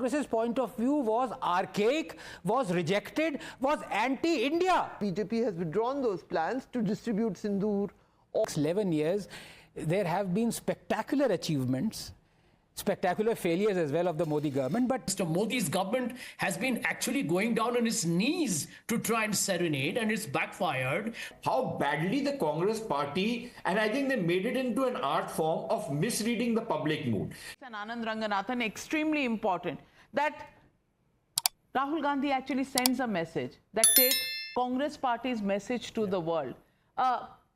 Congress's point of view was archaic, was rejected, was anti-India. BJP has withdrawn those plans to distribute sindoor. 11 years, there have been spectacular achievements, spectacular failures as well of the Modi government. But Mr. Modi's government has been actually going down on its knees to try and serenade, and it's backfired. How badly the Congress party, and I think they made it into an art form of misreading the public mood. And Anand Ranganathan, extremely important that Rahul Gandhi actually sends a message that take Congress party's message to the world.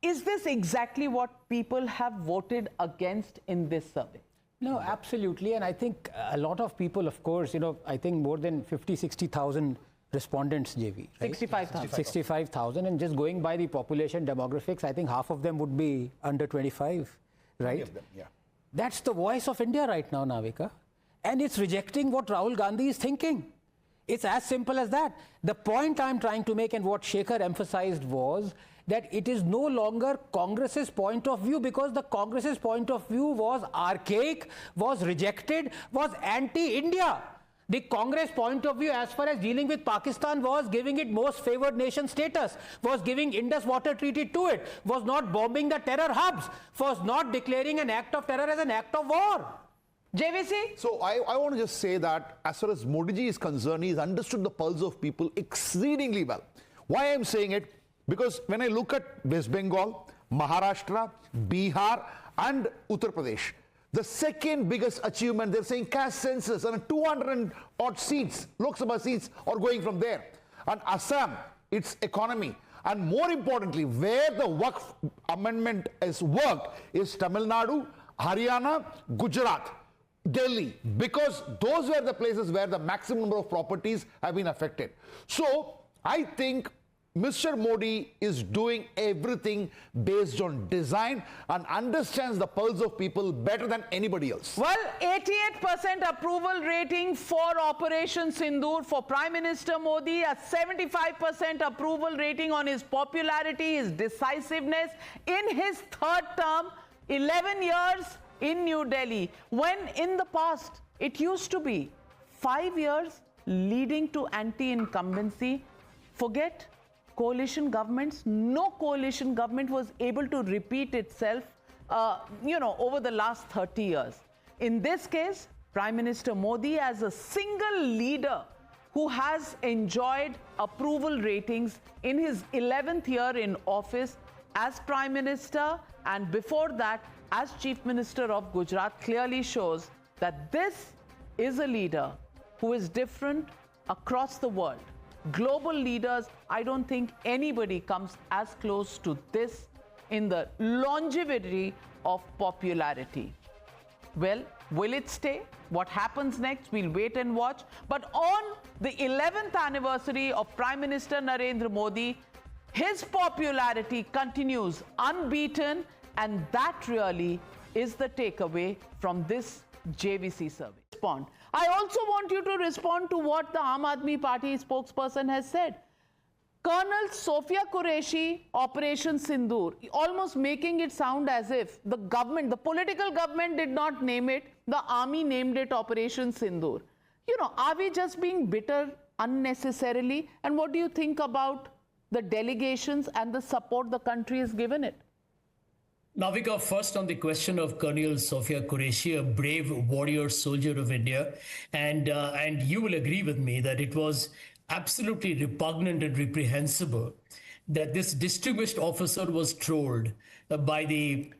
Is this exactly what people have voted against in this survey? no, absolutely. And I think a lot of people, of course, I think more than 60,000 respondents, JV. Right? 65,000. 65,000. And just going by the population demographics, I think half of them would be under 25, right? Them, yeah. That's the voice of India right now, Navika. And it's rejecting what Rahul Gandhi is thinking. It's as simple as that. The point I'm trying to make, and what Shekhar emphasized, was that it is no longer Congress's point of view, because the Congress's point of view was archaic, was rejected, was anti-India. The Congress point of view as far as dealing with Pakistan was giving it most favored nation status, was giving Indus Water Treaty to it, was not bombing the terror hubs, was not declaring an act of terror as an act of war. JVC? So I want to just say that as far as Modi ji is concerned, he's understood the pulse of people exceedingly well. Why I'm saying it? Because when I look at West Bengal, Maharashtra, Bihar and Uttar Pradesh, the second biggest achievement, they're saying caste census, and 200 and odd seats, Lok Sabha seats are going from there. And Assam, its economy. And more importantly, where the Waqf amendment has worked is Tamil Nadu, Haryana, Gujarat, Delhi, because those were the places where the maximum number of properties have been affected. So I think Mr. Modi is doing everything based on design and understands the pulse of people better than anybody else. Well, 88% approval rating for Operation Sindoor for Prime Minister Modi, a 75% approval rating on his popularity, his decisiveness in his third term, 11 years in New Delhi, when in the past it used to be 5 years leading to anti-incumbency. Forget coalition governments. No coalition government was able to repeat itself, over the last 30 years. In this case, Prime Minister Modi, as a single leader who has enjoyed approval ratings in his 11th year in office as Prime Minister and before that as Chief Minister of Gujarat, clearly shows that this is a leader who is different across the world. Global leaders, I don't think anybody comes as close to this in the longevity of popularity. Well, will it stay? What happens next? We'll wait and watch. But on the 11th anniversary of Prime Minister Narendra Modi, his popularity continues unbeaten, and that really is the takeaway from this JVC survey. I also want you to respond to what the Aam Aadmi Party spokesperson has said. Colonel Sophia Qureshi, Operation Sindoor, almost making it sound as if the government, the political government did not name it, the army named it Operation Sindoor. Are we just being bitter unnecessarily? And what do you think about the delegations and the support the country has given it? Navika, first on the question of Colonel Sophia Qureshi, a brave warrior soldier of India, and you will agree with me that it was absolutely repugnant and reprehensible that this distinguished officer was trolled by the...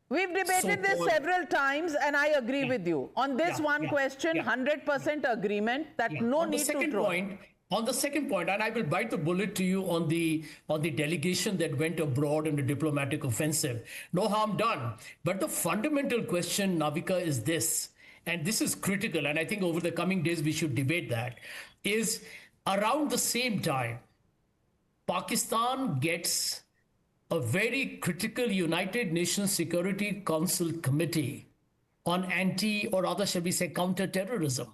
We've debated this several times, and I agree with you. On this question, 100% agreement that no need to troll. On the second point, and I will bite the bullet to you on the delegation that went abroad in the diplomatic offensive. No harm done. But the fundamental question, Navika, is this, and this is critical, and I think over the coming days we should debate that, is around the same time, Pakistan gets a very critical United Nations Security Council committee on or rather shall we say counter-terrorism.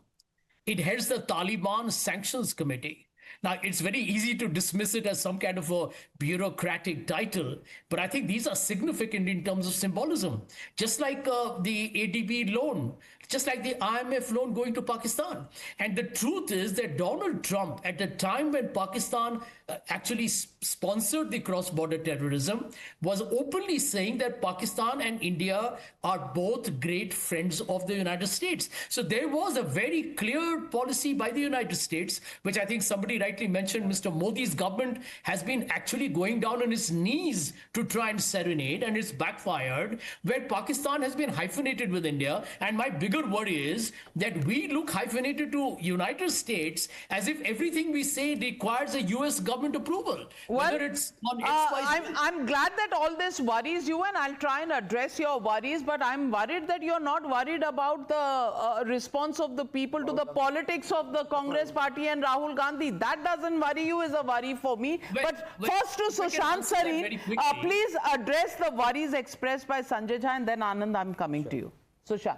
It heads the Taliban Sanctions Committee. Now, it's very easy to dismiss it as some kind of a bureaucratic title, but I think these are significant in terms of symbolism. Just like the ADB loan, just like the IMF loan going to Pakistan. And the truth is that Donald Trump, at the time when Pakistan actually sponsored the cross-border terrorism, was openly saying that Pakistan and India are both great friends of the United States. So there was a very clear policy by the United States, which I think somebody rightly mentioned. Mr. Modi's government has been actually going down on its knees to try and serenade, and it's backfired, where Pakistan has been hyphenated with India. And my bigger worry is that we look hyphenated to United States as if everything we say requires a US government approval. Well, whether it's on XYZ. I'm glad that all this worries you, and I'll try and address your worries, but I'm worried that you're not worried about the response of the people to the politics of the Congress party and Rahul Gandhi. That doesn't worry you, is a worry for me. But first to Sushant Sareen, please address the worries expressed by Sanjay Jha, and then Anand, I'm coming to you. Sushant.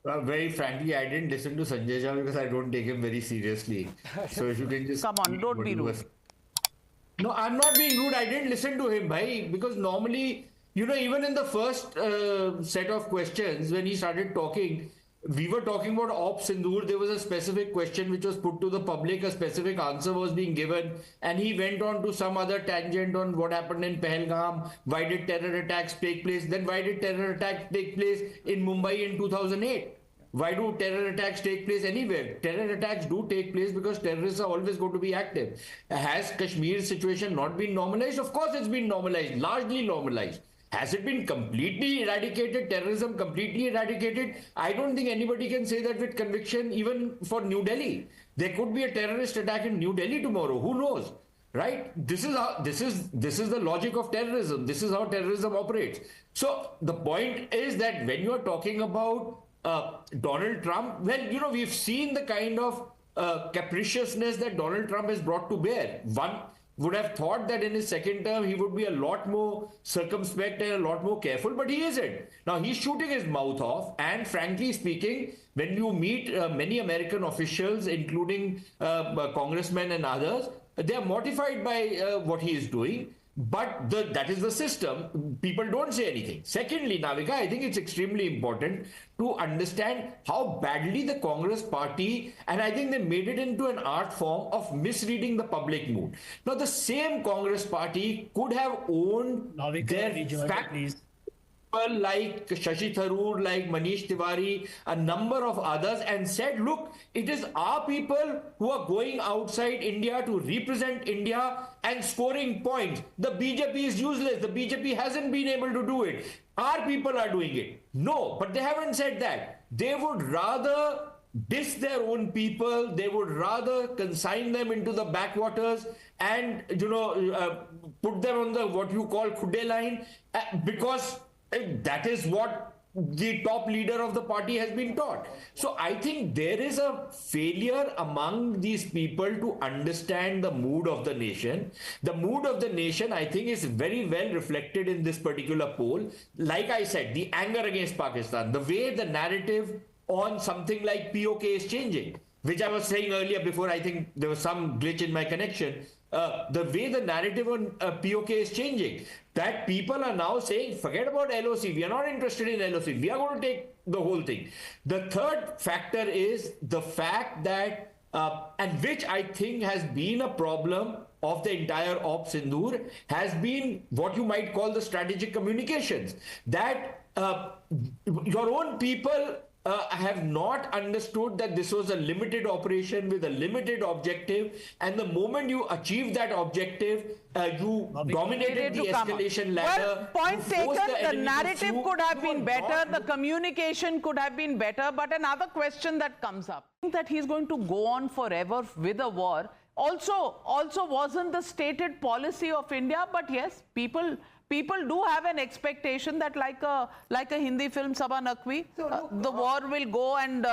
Very frankly, I didn't listen to Sanjay Jha because I don't take him very seriously. So if you can just... Come on, don't be rude. No, I'm not being rude. I didn't listen to him, bhai, because normally, you know, even in the first set of questions, when he started talking, we were talking about Op Sindoor. There was a specific question which was put to the public, a specific answer was being given, and he went on to some other tangent on what happened in Pahalgam, why did terror attacks take place, then why did terror attacks take place in Mumbai in 2008? Why do terror attacks take place anywhere? Terror attacks do take place because terrorists are always going to be active. Has Kashmir's situation not been normalized? Of course it's been normalized, largely normalized. Has it been completely eradicated, terrorism completely eradicated? I don't think anybody can say that with conviction, even for New Delhi. There could be a terrorist attack in New Delhi tomorrow. Who knows? Right? This is the logic of terrorism. This is how terrorism operates. So the point is that when you are talking about Donald Trump, well, you know, we've seen the kind of capriciousness that Donald Trump has brought to bear. One would have thought that in his second term he would be a lot more circumspect and a lot more careful, but he isn't. Now he's shooting his mouth off, and frankly speaking, when you meet many American officials, including congressmen and others, they are mortified by what he is doing. But that is the system. People don't say anything. Secondly, Navika, I think it's extremely important to understand how badly the Congress party, and I think they made it into an art form of misreading the public mood. Now, the same Congress party could have owned their facts. People like Shashi Tharoor, like Manish Tiwari, a number of others, and said, look, it is our people who are going outside India to represent India and scoring points. The BJP is useless. The BJP hasn't been able to do it. Our people are doing it. No, but they haven't said that. They would rather diss their own people. They would rather consign them into the backwaters and, you know, put them on the what you call Khude line because that is what the top leader of the party has been taught. So I think there is a failure among these people to understand the mood of the nation. The mood of the nation, I think, is very well reflected in this particular poll. Like I said, the anger against Pakistan, the way the narrative on something like POK is changing, which I was saying earlier before I think there was some glitch in my connection. The way the narrative on POK is changing, that people are now saying, forget about LOC, we are not interested in LOC, we are going to take the whole thing. The third factor is the fact that, and which I think has been a problem of the entire Op Sindoor, has been what you might call the strategic communications. That your own people have not understood that this was a limited operation with a limited objective, and the moment you achieve that objective, you dominated the escalation ladder. Well, point taken, the narrative could have been better, the communication could have been better, but another question that comes up, that he's going to go on forever with a war, also wasn't the stated policy of India, but yes, people do have an expectation that like a Hindi film Saba Nakwi, the war will go and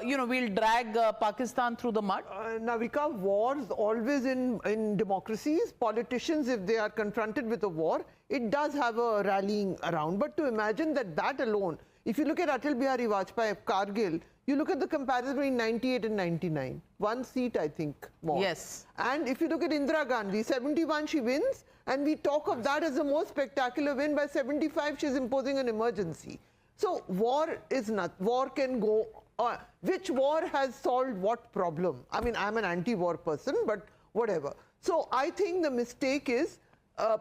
you know, we'll drag Pakistan through the mud. Navika, wars always in democracies, politicians, if they are confronted with a war, it does have a rallying around. But to imagine that alone, if you look at Atal Bihari Vajpayee of Kargil, You look at the comparison between 98 and 99. 1 seat, I think, more. Yes. And if you look at Indira Gandhi, 71 she wins, and we talk of that as the most spectacular win. By 75, she's imposing an emergency. So war is not, war can go, which war has solved what problem? I mean, I'm an anti-war person, but whatever. So I think the mistake is,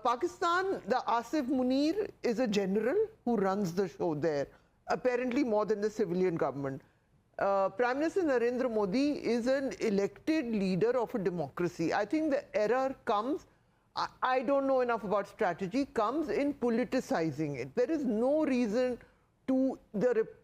Pakistan, the Asif Munir is a general who runs the show there, apparently more than the civilian government. Prime Minister Narendra Modi is an elected leader of a democracy. I think the error comes, I don't know enough about strategy, comes in politicizing it. There is no reason to,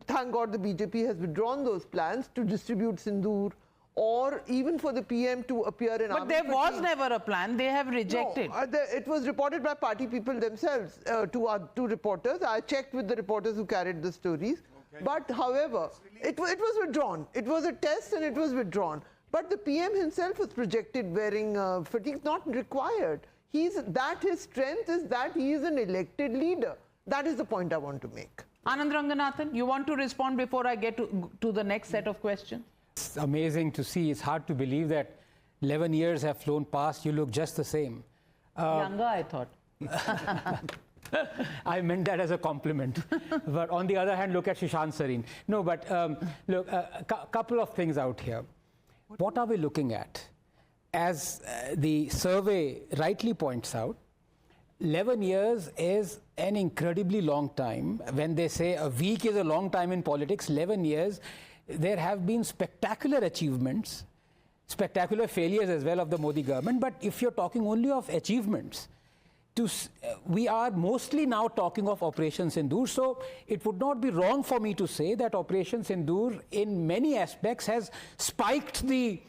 thank God the BJP has withdrawn those plans to distribute sindoor, or even for the PM to appear in army. But there was never a plan. They have rejected. No, it was reported by party people themselves to reporters. I checked with the reporters who carried the stories. Okay. But however, it was withdrawn. It was a test and it was withdrawn. But the PM himself was projected wearing fatigue, not required. His strength is that he is an elected leader. That is the point I want to make. Anand Ranganathan, you want to respond before I get to the next set of questions? It's amazing to see. It's hard to believe that 11 years have flown past. You look just the same. Younger, I thought. I meant that as a compliment. But on the other hand, look at Shishant Sareen. No, but look, a couple of things out here. What are we looking at? As the survey rightly points out, 11 years is an incredibly long time. When they say a week is a long time in politics, 11 years, there have been spectacular achievements, spectacular failures as well of the Modi government. But if you're talking only of achievements, we are mostly now talking of Operation Sindoor. So it would not be wrong for me to say that Operation Sindoor in many aspects has spiked the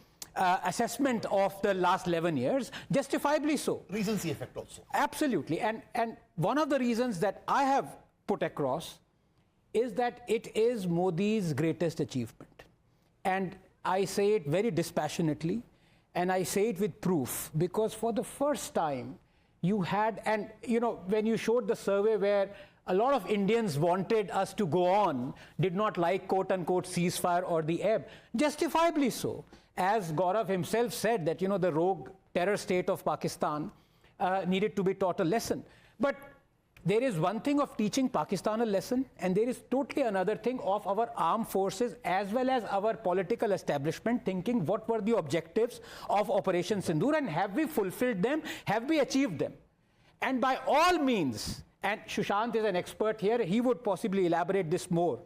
assessment of the last 11 years, justifiably so. Recency effect also. Absolutely. And one of the reasons that I have put across is that it is Modi's greatest achievement. And I say it very dispassionately, and I say it with proof, because for the first time you had, and you know, when you showed the survey where a lot of Indians wanted us to go on, did not like quote-unquote ceasefire or the ebb, justifiably so. As Gaurav himself said that, you know, the rogue terror state of Pakistan needed to be taught a lesson. But there is one thing of teaching Pakistan a lesson, and there is totally another thing of our armed forces as well as our political establishment thinking what were the objectives of Operation Sindoor, and have we fulfilled them, have we achieved them? And by all means, and Sushant is an expert here, he would possibly elaborate this more,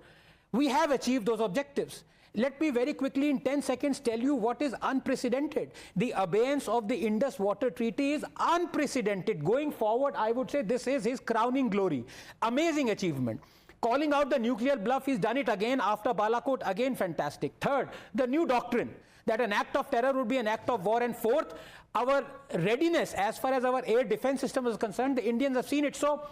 we have achieved those objectives. Let me very quickly in 10 seconds tell you what is unprecedented. The abeyance of the Indus Water Treaty is unprecedented. Going forward, I would say this is his crowning glory. Amazing achievement. Calling out the nuclear bluff, he's done it again after Balakot, again fantastic. Third, the new doctrine that an act of terror would be an act of war. And fourth, our readiness as far as our air defense system is concerned, the Indians have seen it. So,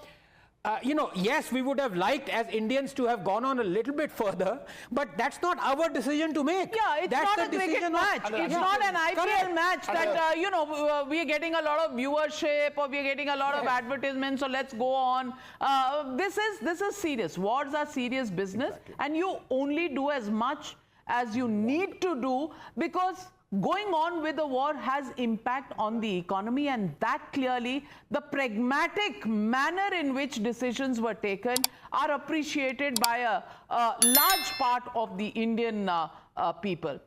you know, yes, we would have liked as Indians to have gone on a little bit further, but that's not our decision to make. Yeah, it's that's not a cricket match. It's not an IPL match that, you know, we are getting a lot of viewership or we are getting a lot of advertisements, so let's go on. This is serious. Wars are serious business, and you only do as much as you need to do, because going on with the war has impact on the economy, and that clearly the pragmatic manner in which decisions were taken are appreciated by a large part of the Indian people.